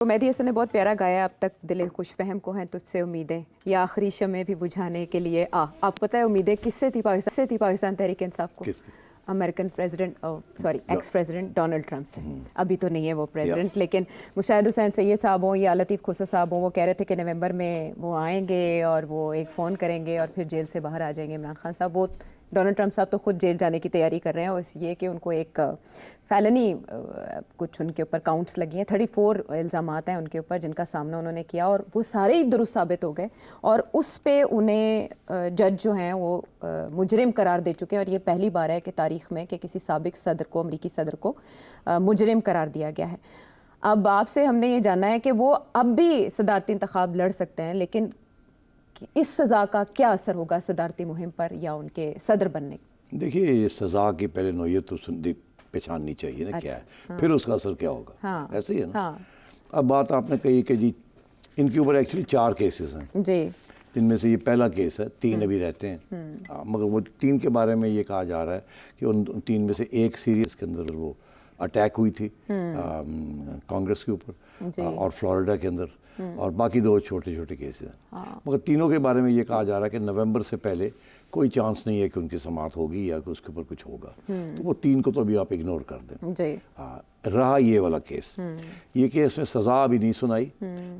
تو مہدی حسن نے بہت پیارا گایا اب تک دل خوش فہم کو ہیں تجھ سے امیدیں یا آخری شمع بھی بجھانے کے لیے آپ پتہ ہے امیدیں کس سے تھی پاکستان تحریک انصاف کو؟ American president x president Donald Trump سے. ابھی تو نہیں ہے وہ پریزیڈنٹ, لیکن مشاہد حسین سید صاحب ہوں یا لطیف کھوسہ صاحب ہوں, وہ کہہ رہے تھے کہ نومبر میں وہ آئیں گے اور وہ ایک فون کریں گے اور پھر جیل سے باہر آ جائیں گے عمران خان صاحب. وہ ڈونلڈ ٹرمپ صاحب تو خود جیل جانے کی تیاری کر رہے ہیں, اور یہ کہ ان کو ایک فیلنی کچھ ان کے اوپر کاؤنٹس لگی ہیں, 34 الزامات ہیں ان کے اوپر جن کا سامنا انہوں نے کیا, اور وہ سارے ہی درست ثابت ہو گئے, اور اس پہ انہیں جج جو ہیں وہ مجرم قرار دے چکے ہیں. اور یہ پہلی بار ہے کہ تاریخ میں کہ کسی سابق صدر کو, امریکی صدر کو مجرم قرار دیا گیا ہے. اب آپ سے ہم نے یہ جاننا ہے کہ وہ اب بھی صدارتی انتخاب لڑ سکتے ہیں, لیکن اس سزا کا کیا اثر ہوگا صدارتی مہم پر یا ان کے صدر بننے؟ دیکھیے, یہ سزا کی پہلے نوعیت تو پہچاننی چاہیے نا کیا ہے, پھر اس کا اثر کیا ہوگا, ایسے ہی ہے نا. اب بات آپ نے کہی کہ جی ان کے اوپر ایکچولی 4 کیسز ہیں جی, جن میں سے یہ پہلا کیس ہے, 3 ابھی رہتے ہیں, مگر وہ 3 کے بارے میں یہ کہا جا رہا ہے کہ ان 3 میں سے ایک سیریز کے اندر وہ اٹیک ہوئی تھی کانگریس کے اوپر اور فلوریڈا کے اندر, اور باقی 2 چھوٹے چھوٹے کیسز ہیں. مگر تینوں کے بارے میں یہ کہا جا رہا ہے کہ نومبر سے پہلے کوئی چانس نہیں ہے کہ ان کی سماعت ہوگی یا کہ اس کے اوپر کچھ ہوگا. تو وہ 3 کو تو ابھی آپ اگنور کر دیں. رہا یہ والا کیس, یہ کیس میں سزا ابھی نہیں سنائی,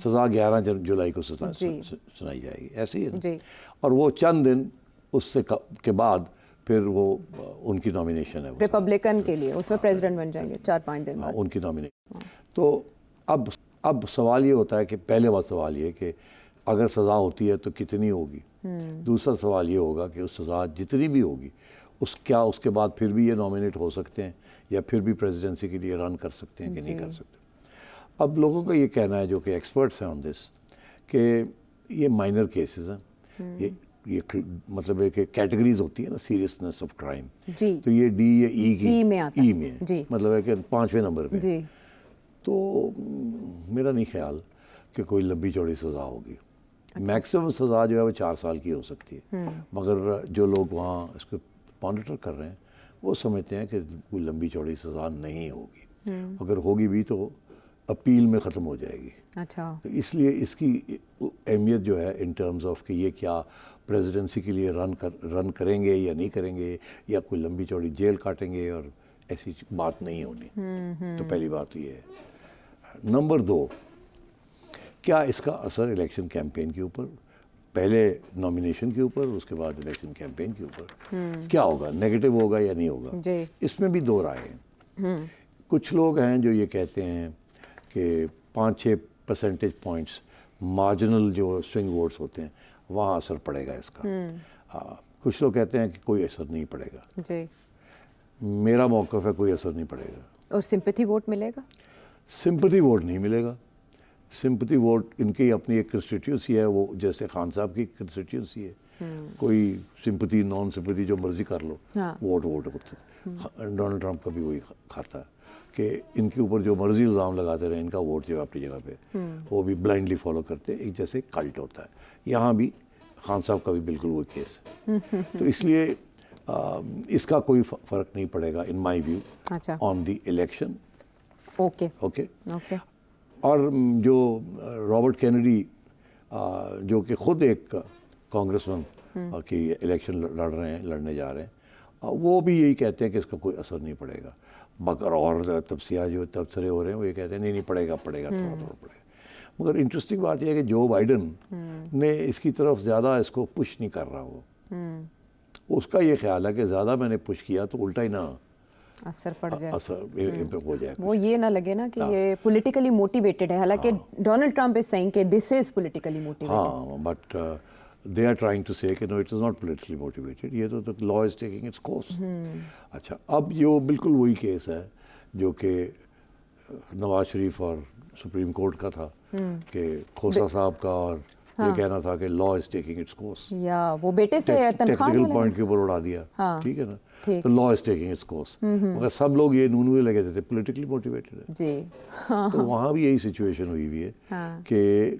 سزا 11 جولائی کو سنائی جائے گی, ایسے ہی ہے. اور وہ چند دن اس سے کے بعد پھر وہ ان کی نامینیشن ہے ریپبلکن کے لیے, اس میں پریزیڈنٹ بن جائیں گے 4-5 دن بعد ان کی نامینیشن. تو اب سوال یہ ہوتا ہے کہ پہلے بات سوال یہ کہ اگر سزا ہوتی ہے تو کتنی ہوگی. دوسرا سوال یہ ہوگا کہ اس سزا جتنی بھی ہوگی اس کے بعد پھر بھی یہ نامینیٹ ہو سکتے ہیں یا پھر بھی پریزیڈنسی کے لیے رن کر سکتے ہیں کہ نہیں کر سکتے. اب لوگوں کا یہ کہنا ہے جو کہ ایکسپرٹس ہیں آن دس کہ یہ مائنر کیسز ہیں, یہ مطلب ہے کہ کیٹیگریز ہوتی ہیں نا سیریسنس آف کرائم, تو یہ ڈی یا ای میں مطلب ہے کہ 5ویں نمبر پہ. تو میرا نہیں خیال کہ کوئی لمبی چوڑی سزا ہوگی. میکسیمم سزا جو ہے وہ 4 سال کی ہو سکتی ہے, مگر جو لوگ وہاں اس کو مانیٹر کر رہے ہیں وہ سمجھتے ہیں کہ کوئی لمبی چوڑی سزا نہیں ہوگی, اگر ہوگی بھی تو اپیل میں ختم ہو جائے گی. تو اس لیے اس کی اہمیت جو ہے ان ٹرمز آف کہ یہ کیا پریزیڈنسی کے لیے رن کریں گے یا نہیں کریں گے, یا کوئی لمبی چوڑی جیل کاٹیں گے, اور ایسی بات نہیں ہونی. تو پہلی بات یہ ہے. نمبر 2, کیا اس کا اثر الیکشن کیمپین کے اوپر, پہلے نامینیشن کے اوپر, اس کے بعد الیکشن کیمپین کے اوپر کیا ہوگا, نیگیٹو ہوگا یا نہیں ہوگا. اس میں بھی 2 رائے ہیں. کچھ لوگ ہیں جو یہ کہتے ہیں کہ 5-6 پرسنٹیج پوائنٹس مارجنل جو سوئنگ ووٹس ہوتے ہیں وہاں اثر پڑے گا اس کا. کچھ لوگ کہتے ہیں کہ کوئی اثر نہیں پڑے گا. میرا موقف ہے کوئی اثر نہیں پڑے گا. اور سمپتھی ووٹ ملے گا؟ سمپتھی ووٹ نہیں ملے گا. سمپتھی ووٹ ان کی اپنی ایک کنسٹیٹیوسی ہے, وہ جیسے خان صاحب کی کنسٹیٹیوسی ہے, کوئی سمپتھی نان سمپتھی جو مرضی کر لو, ووٹ ہوتا ہے. ڈونلڈ ٹرمپ کا بھی وہی کھاتا ہے کہ ان کے اوپر جو مرضی الزام لگاتے رہے, ان کا ووٹ جو ہے اپنی جگہ پہ وہ بھی بلائنڈلی فالو کرتے, ایک جیسے کلٹ ہوتا ہے. یہاں بھی خان صاحب کا بھی بالکل وہی کیس ہے. تو اس لیے اس کا کوئی فرق نہیں پڑے گا in my view on the election. Okay. اور جو رابرٹ کینیڈی جو کہ خود ایک کانگریس مین کی الیکشن لڑنے جا رہے ہیں, وہ بھی یہی کہتے ہیں کہ اس کا کوئی اثر نہیں پڑے گا. مگر اور تبصرے ہو رہے ہیں وہ یہ کہتے ہیں نہیں پڑے گا تھوڑا پڑے گا. مگر انٹرسٹنگ بات یہ ہے کہ جو بائیڈن نے اس کی طرف زیادہ اس کو پش نہیں کر رہا, وہ اس کا یہ خیال ہے کہ زیادہ میں نے پش کیا تو الٹا ہی نہ اثر پڑ جائے, ہو جائے, وہ یہ نہ لگے نا کہ یہ پولیٹیکلی موٹیویٹڈ ہے. حالانکہ ڈونلڈ ٹرمپ از سیئنگ کہ دس از پولیٹیکلی موٹیویٹڈ. ہاں, but they are trying to say کہ no it is not politically motivated, یہ تو the law is taking its course. اچھا, اب یہ بالکل وہی کیس ہے جو کہ نواز شریف اور سپریم کورٹ کا تھا کہ کھوسہ صاحب کا, اور یہ کہنا تھا کہ لا از ٹیکنگ اٹس کورس, یا وہ بیٹے سے تنخواہ ٹیکنیکل پوائنٹ کے اوپر اڑا دیا. ٹھیک ہے نا, تو لا از ٹیکنگ اٹس کورس. مگر سب لوگ یہ نونوے لگے تھے پولیٹیکلی موٹیویٹڈ ہے. جی, تو وہاں بھی یہی سچویشن ہوئی ہے کہ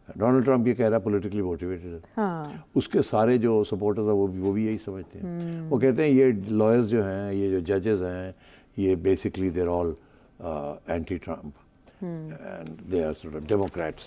ڈونلڈ ٹرمپ یہ کہہ رہا ہے پولیٹیکلی موٹیویٹڈ ہے. اس کے سارے جو سپورٹرز ہیں وہ بھی یہی سمجھتے ہیں. وہ کہتے ہیں یہ لائرز جو ہیں, یہ جو ججز ہیں, یہ basically they're all anti Trump. and they are sort of Democrats.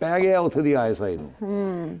ਪੈ ਗਿਆ ਉੱਥੇ ਦੀ ISI ਨੂੰ।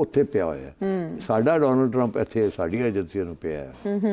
ਉੱਥੇ ਪਿਆ ਹੋਇਆ ਹੈ। ਸਾਡਾ ਡੋਨਲਡ ਟਰੰਪ ਇੱਥੇ ਸਾਡੀਆਂ ਏਜੰਸੀਆਂ ਨੂੰ ਪਿਆ ਹੈ।